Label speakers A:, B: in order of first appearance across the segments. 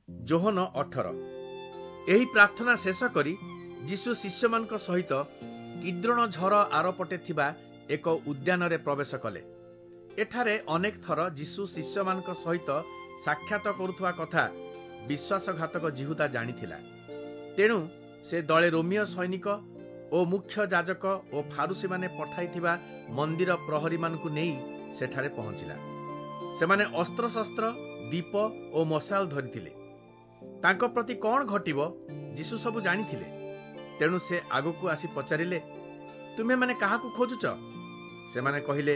A: ଯୋହନ 18। ଏହି ପ୍ରାର୍ଥନା ଶେଷ କରି ଯୀଶୁ ଶିଷ୍ୟମାନଙ୍କ ସହିତ କିଦ୍ରୋନ ଝର ଆରପଟେ ଥିବା ଏକ ଉଦ୍ୟାନରେ ପ୍ରବେଶ କଲେ। ଏଠାରେ ଅନେକ ଥର ଯୀଶୁ ଶିଷ୍ୟମାନଙ୍କ ସହିତ ସାକ୍ଷାତ କରୁଥିବା କଥା ବିଶ୍ୱାସଘାତକ ଜିହୁଦା ଜାଣିଥିଲା। ତେଣୁ ସେ ଦଳେ ରୋମୀୟ ସୈନିକ ଓ ମୁଖ୍ୟ ଯାଜକ ଓ ଫାରୁସୀମାନେ ପଠାଇଥିବା ମନ୍ଦିର ପ୍ରହରୀମାନଙ୍କୁ ନେଇ ସେଠାରେ ପହଞ୍ଚିଲା। ସେମାନେ ଅସ୍ତ୍ରଶସ୍ତ୍ର, ଦୀପ ଓ ମଶାଲ ଧରିଥିଲେ। ତାଙ୍କ ପ୍ରତି କ'ଣ ଘଟିବ ଯୀଶୁ ସବୁ ଜାଣିଥିଲେ। ତେଣୁ ସେ ଆଗକୁ ଆସି ପଚାରିଲେ, ତୁମେମାନେ କାହାକୁ ଖୋଜୁଛ? ସେମାନେ କହିଲେ,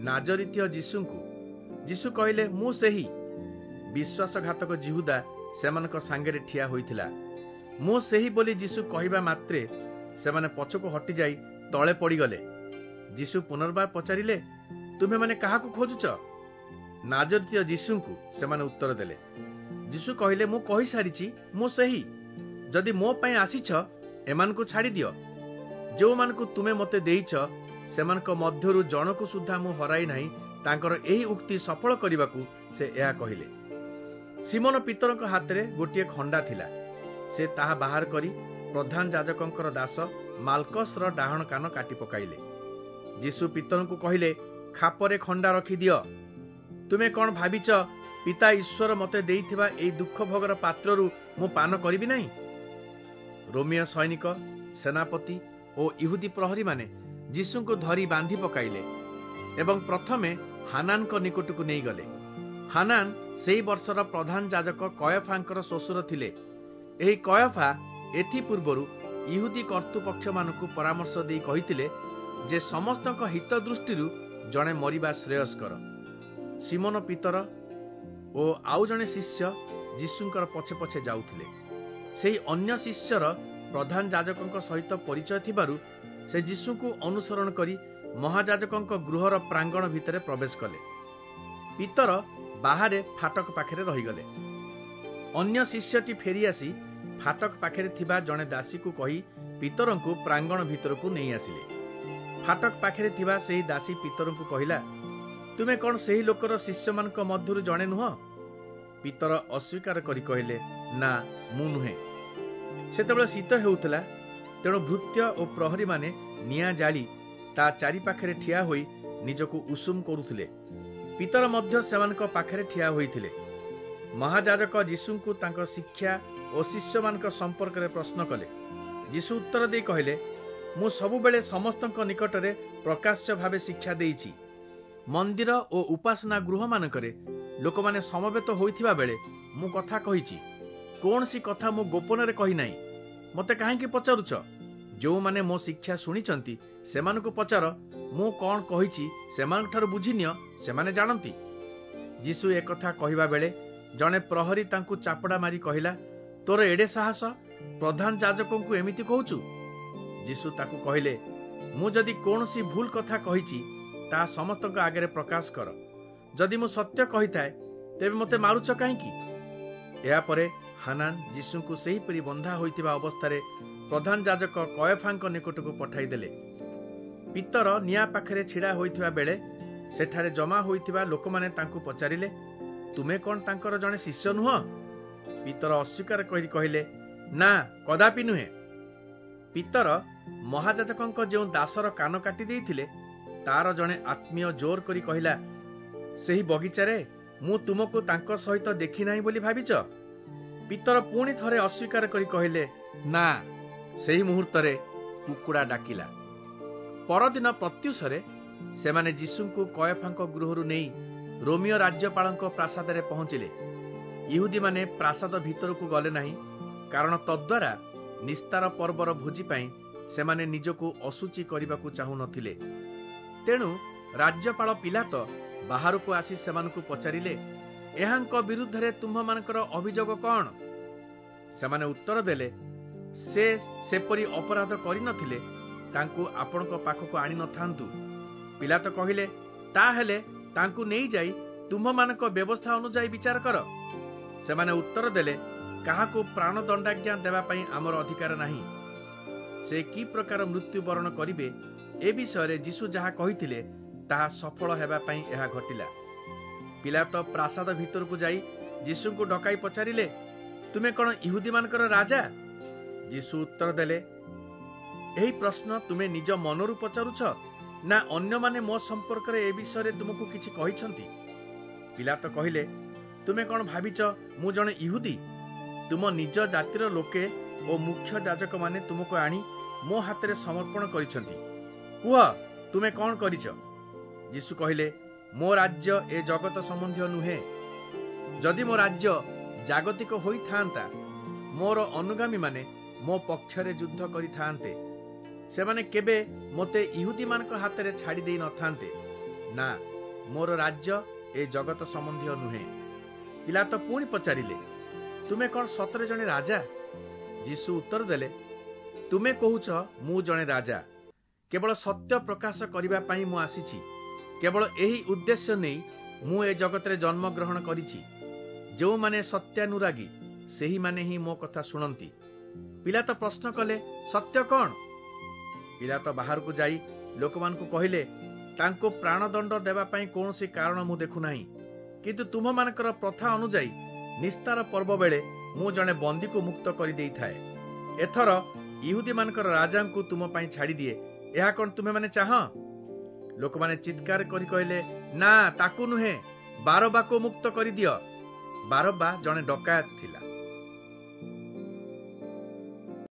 A: ନାଜରିତୀୟ ଯୀଶୁଙ୍କୁ। ଯୀଶୁ କହିଲେ, ମୁଁ ସେହି। ବିଶ୍ୱାସଘାତକ ଜିହୁଦା ସେମାନଙ୍କ ସାଙ୍ଗରେ ଠିଆ ହୋଇଥିଲା। ମୁଁ ସେହି ବୋଲି ଯୀଶୁ କହିବା ମାତ୍ରେ ସେମାନେ ପଛକୁ ହଟିଯାଇ ତଳେ ପଡ଼ିଗଲେ। ଯୀଶୁ ପୁନର୍ବାର ପଚାରିଲେ, ତୁମେମାନେ କାହାକୁ ଖୋଜୁଛ? ନାଜରିତୀୟ ଯୀଶୁଙ୍କୁ, ସେମାନେ ଉତ୍ତର ଦେଲେ। ଯୀଶୁ କହିଲେ, ମୁଁ କହିସାରିଛି, ମୁଁ ସେହି। ଯଦି ମୋ ପାଇଁ ଆସିଛ, ଏମାନଙ୍କୁ ଛାଡ଼ିଦିଅ। ଯେଉଁମାନଙ୍କୁ ତୁମେ ମୋତେ ଦେଇଛ, ସେମାନଙ୍କ ମଧ୍ୟରୁ ଜଣକୁ ସୁଦ୍ଧା ମୁଁ ହରାଇ ନାହିଁ। ତାଙ୍କର ଏହି ଉକ୍ତି ସଫଳ କରିବାକୁ ସେ ଏହା କହିଲେ। ସିମୋନ ପିତରଙ୍କ ହାତରେ ଗୋଟିଏ ଖଣ୍ଡା ଥିଲା। ସେ ତାହା ବାହାର କରି ପ୍ରଧାନ ଯାଜକଙ୍କର ଦାସ ମାଲକସର ଡାହାଣ କାନ କାଟି ପକାଇଲେ। ଯୀଶୁ ପିତରଙ୍କୁ କହିଲେ, ଖାପରେ ଖଣ୍ଡା ରଖିଦିଅ। ତୁମେ କ'ଣ ଭାବିଛ, ପିତା ଈଶ୍ୱର ମୋତେ ଦେଇଥିବା ଏହି ଦୁଃଖ ଭୋଗର ପାତ୍ରରୁ ମୁଁ ପାନ କରିବି ନାହିଁ? ରୋମୀୟ ସୈନିକ, ସେନାପତି ଓ ଇହୁଦୀ ପ୍ରହରୀମାନେ ଯୀଶୁଙ୍କୁ ଧରି ବାନ୍ଧି ପକାଇଲେ ଏବଂ ପ୍ରଥମେ ହାନାନଙ୍କ ନିକଟକୁ ନେଇଗଲେ। ହାନାନ ସେହି ବର୍ଷର ପ୍ରଧାନ ଯାଜକ କୟଫାଙ୍କର ଶ୍ୱଶୁର ଥିଲେ। ଏହି କୟଫା ଏଥିପୂର୍ବରୁ ଇହୁଦୀ କର୍ତ୍ତୃପକ୍ଷମାନଙ୍କୁ ପରାମର୍ଶ ଦେଇ କହିଥିଲେ ଯେ ସମସ୍ତଙ୍କ ହିତ ଦୃଷ୍ଟିରୁ ଜଣେ ମରିବା ଶ୍ରେୟସ୍କର। ସିମୋନ ପିତର ଓ ଆଉ ଜଣେ ଶିଷ୍ୟ ଯୀଶୁଙ୍କର ପଛେ ପଛେ ଯାଉଥିଲେ। ସେହି ଅନ୍ୟ ଶିଷ୍ୟର ପ୍ରଧାନ ଯାଜକଙ୍କ ସହିତ ପରିଚୟ ଥିବାରୁ ସେ ଯୀଶୁଙ୍କୁ ଅନୁସରଣ କରି ମହାଯାଜକଙ୍କ ଗୃହର ପ୍ରାଙ୍ଗଣ ଭିତରେ ପ୍ରବେଶ କଲେ। ପିତର ବାହାରେ ଫାଟକ ପାଖରେ ରହିଗଲେ। ଅନ୍ୟ ଶିଷ୍ୟଟି ଫେରିଆସି ଫାଟକ ପାଖରେ ଥିବା ଜଣେ ଦାସୀକୁ କହି ପିତରଙ୍କୁ ପ୍ରାଙ୍ଗଣ ଭିତରକୁ ନେଇ ଆସିଲେ। ଫାଟକ ପାଖରେ ଥିବା ସେହି ଦାସୀ ପିତରଙ୍କୁ କହିଲା, ତୁମେ କ'ଣ ସେହି ଲୋକର ଶିଷ୍ୟମାନଙ୍କ ମଧ୍ୟରୁ ଜଣେ ନୁହଁ? ପିତର ଅସ୍ୱୀକାର କରି କହିଲେ, ନା, ମୁଁ ନୁହେଁ। ସେତେବେଳେ ଶୀତ ହେଉଥିଲା, ତେଣୁ ଭୃତ୍ୟ ଓ ପ୍ରହରୀମାନେ ନିଆଁ ଜାଳି ତା ଚାରିପାଖରେ ଠିଆ ହୋଇ ନିଜକୁ ଉଷୁମ କରୁଥିଲେ। ପିତର ମଧ୍ୟ ସେମାନଙ୍କ ପାଖରେ ଠିଆ ହୋଇଥିଲେ। ମହାଯାଜକ ଯୀଶୁଙ୍କୁ ତାଙ୍କ ଶିକ୍ଷା ଓ ଶିଷ୍ୟମାନଙ୍କ ସମ୍ପର୍କରେ ପ୍ରଶ୍ନ କଲେ। ଯୀଶୁ ଉତ୍ତର ଦେଇ କହିଲେ, ମୁଁ ସବୁବେଳେ ସମସ୍ତଙ୍କ ନିକଟରେ ପ୍ରକାଶ୍ୟ ଭାବେ ଶିକ୍ଷା ଦେଇଛି। ମନ୍ଦିର ଓ ଉପାସନା ଗୃହମାନଙ୍କରେ ଲୋକମାନେ ସମବେତ ହୋଇଥିବା ବେଳେ ମୁଁ କଥା କହିଛି। କୌଣସି କଥା ମୁଁ ଗୋପନରେ କହିନାହିଁ। ମୋତେ କାହିଁକି ପଚାରୁଛ? ଯେଉଁମାନେ ମୋ ଶିକ୍ଷା ଶୁଣିଛନ୍ତି ସେମାନଙ୍କୁ ପଚାର। ମୁଁ କ'ଣ କହିଛି ସେମାନଙ୍କଠାରୁ ବୁଝିନିଅ, ସେମାନେ ଜାଣନ୍ତି। ଯୀଶୁ ଏକଥା କହିବା ବେଳେ ଜଣେ ପ୍ରହରୀ ତାଙ୍କୁ ଚାପଡ଼ା ମାରି କହିଲା, ତୋର ଏଡ଼େ ସାହସ, ପ୍ରଧାନ ଯାଜକଙ୍କୁ ଏମିତି କହୁଛୁ? ଯୀଶୁ ତାକୁ କହିଲେ, ମୁଁ ଯଦି କୌଣସି ଭୁଲ କଥା କହିଛି ତାହା ସମସ୍ତଙ୍କ ଆଗରେ ପ୍ରକାଶ କର। ଯଦି ମୁଁ ସତ୍ୟ କହିଥାଏ, ତେବେ ମୋତେ ମାରୁଛ କାହିଁକି? ଏହାପରେ ହାନାନ ଯୀଶୁଙ୍କୁ ସେହିପରି ବନ୍ଧା ହୋଇଥିବା ଅବସ୍ଥାରେ ପ୍ରଧାନ ଯାଜକ କୟଫାଙ୍କ ନିକଟକୁ ପଠାଇଦେଲେ। ପିତର ନିଆଁ ପାଖରେ ଛିଡ଼ା ହୋଇଥିବା ବେଳେ ସେଠାରେ ଜମା ହୋଇଥିବା ଲୋକମାନେ ତାଙ୍କୁ ପଚାରିଲେ, ତୁମେ କ'ଣ ତାଙ୍କର ଜଣେ ଶିଷ୍ୟ ନୁହଁ? ପିତର ଅସ୍ୱୀକାର କରି କହିଲେ, ନା, କଦାପି ନୁହେଁ। ପିତର ମହାଯାଜକଙ୍କ ଯେଉଁ ଦାସର କାନ କାଟି ଦେଇଥିଲେ ତାର ଜଣେ ଆତ୍ମୀୟ ଜୋର କରି କହିଲା, ସେହି ବଗିଚାରେ ମୁଁ ତୁମକୁ ତାଙ୍କ ସହିତ ଦେଖି ନାହିଁ ବୋଲି ଭାବିଛ? ପିତର ପୁଣି ଥରେ ଅସ୍ୱୀକାର କରି କହିଲେ, ନା। ସେହି ମୁହୂର୍ତ୍ତରେ କୁକୁଡ଼ା ଡାକିଲା। ପରଦିନ ପ୍ରତ୍ୟୁଷରେ ସେମାନେ ଯୀଶୁଙ୍କୁ କୟଫାଙ୍କ ଗୃହରୁ ନେଇ ରୋମୀୟ ରାଜ୍ୟପାଳଙ୍କ ପ୍ରାସାଦରେ ପହଞ୍ଚିଲେ। ଇହୁଦୀମାନେ ପ୍ରାସାଦ ଭିତରକୁ ଗଲେ ନାହିଁ, କାରଣ ତଦ୍ୱାରା ନିସ୍ତାର ପର୍ବର ଭୋଜି ପାଇଁ ସେମାନେ ନିଜକୁ ଅଶୁଚି କରିବାକୁ ଚାହୁଁନଥିଲେ। ତେଣୁ ରାଜ୍ୟପାଳ ପିଲାତ ବାହାରକୁ ଆସି ସେମାନଙ୍କୁ ପଚାରିଲେ, ଏହାଙ୍କ ବିରୁଦ୍ଧରେ ତୁମ୍ଭମାନଙ୍କର ଅଭିଯୋଗ କ'ଣ? ସେମାନେ ଉତ୍ତର ଦେଲେ, ସେ ସେପରି ଅପରାଧ କରିନଥିଲେ, ତାଙ୍କୁ ଆପଣଙ୍କ ପାଖକୁ ଆଣିନଥାନ୍ତୁ। ପିଲାତ କହିଲେ, ତାହେଲେ ତାଙ୍କୁ ନେଇଯାଇ ତୁମ୍ଭମାନଙ୍କ ବ୍ୟବସ୍ଥା ଅନୁଯାୟୀ ବିଚାର କର। ସେମାନେ ଉତ୍ତର ଦେଲେ, କାହାକୁ ପ୍ରାଣଦଣ୍ଡାଜ୍ଞା ଦେବା ପାଇଁ ଆମର ଅଧିକାର ନାହିଁ। ସେ କି ପ୍ରକାର ମୃତ୍ୟୁବରଣ କରିବେ ଏ ବିଷୟରେ ଯୀଶୁ ଯାହା କହିଥିଲେ ତାହା ସଫଳ ହେବା ପାଇଁ ଏହା ଘଟିଲା। ପିଲାତ ପ୍ରାସାଦ ଭିତରକୁ ଯାଇ ଯୀଶୁଙ୍କୁ ଡକାଇ ପଚାରିଲେ, ତୁମେ କ'ଣ ଇହୁଦୀମାନଙ୍କର ରାଜା? ଯୀଶୁ ଉତ୍ତର ଦେଲେ, ଏହି ପ୍ରଶ୍ନ ତୁମେ ନିଜ ମନରୁ ପଚାରୁଛ ନା ଅନ୍ୟମାନେ ମୋ ସମ୍ପର୍କରେ ଏ ବିଷୟରେ ତୁମକୁ କିଛି କହିଛନ୍ତି? ପିଲାତ କହିଲେ, ତୁମେ କ'ଣ ଭାବିଛ ମୁଁ ଜଣେ ଇହୁଦୀ? ତୁମ ନିଜ ଜାତିର ଲୋକେ ଓ ମୁଖ୍ୟ ଯାଜକମାନେ ତୁମକୁ ଆଣି ମୋ ହାତରେ ସମର୍ପଣ କରିଛନ୍ତି। କୁହ, ତୁମେ କ'ଣ କରିଛ? ଯୀଶୁ କହିଲେ, ମୋ ରାଜ୍ୟ ଏ ଜଗତ ସମ୍ବନ୍ଧୀୟ ନୁହେଁ। ଯଦି ମୋ ରାଜ୍ୟ ଜାଗତିକ ହୋଇଥାନ୍ତା, ମୋର ଅନୁଗାମୀମାନେ ମୋ ପକ୍ଷରେ ଯୁଦ୍ଧ କରିଥାନ୍ତେ। ସେମାନେ କେବେ ମୋତେ ଇହୁଦୀମାନଙ୍କ ହାତରେ ଛାଡ଼ି ଦେଇ ନଥାନ୍ତେ। ନା, ମୋର ରାଜ୍ୟ ଏ ଜଗତ ସମ୍ବନ୍ଧୀୟ ନୁହେଁ। ପିଲାତ ପୁଣି ପଚାରିଲେ, ତୁମେ କ'ଣ ସତରେ ଜଣେ ରାଜା? ଯୀଶୁ ଉତ୍ତର ଦେଲେ, ତୁମେ କହୁଛ ମୁଁ ଜଣେ ରାଜା। କେବଳ ସତ୍ୟ ପ୍ରକାଶ କରିବା ପାଇଁ ମୁଁ ଆସିଛି। କେବଳ ଏହି ଉଦ୍ଦେଶ୍ୟ ନେଇ ମୁଁ ଏ ଜଗତରେ ଜନ୍ମଗ୍ରହଣ କରିଛି। ଯେଉଁମାନେ ସତ୍ୟାନୁରାଗୀ ସେହିମାନେ ହିଁ ମୋ କଥା ଶୁଣନ୍ତି। ପିଲାତ ପ୍ରଶ୍ନ କଲେ, ସତ୍ୟ କ'ଣ? ପିଲାତ ବାହାରକୁ ଯାଇ ଲୋକମାନଙ୍କୁ କହିଲେ, ତାଙ୍କୁ ପ୍ରାଣଦଣ୍ଡ ଦେବା ପାଇଁ କୌଣସି କାରଣ ମୁଁ ଦେଖୁନାହିଁ। କିନ୍ତୁ ତୁମମାନଙ୍କର ପ୍ରଥା ଅନୁଯାୟୀ ନିସ୍ତାର ପର୍ବ ବେଳେ ମୁଁ ଜଣେ ବନ୍ଦୀକୁ ମୁକ୍ତ କରିଦେଇଥାଏ। ଏଥର ଇହୁଦୀମାନଙ୍କର ରାଜାଙ୍କୁ ତୁମ ପାଇଁ ଛାଡ଼ିଦିଏ। ଏହା କ'ଣ ତୁମେମାନେ ଚାହଁ? ଲୋକମାନେ ଚିତ୍କାର କରି କହିଲେ, ନା, ତାକୁ ନୁହେଁ, ବାରବାକୁ ମୁକ୍ତ କରିଦିଅ। ବାରବା ଜଣେ ଡକାୟତ ଥିଲା।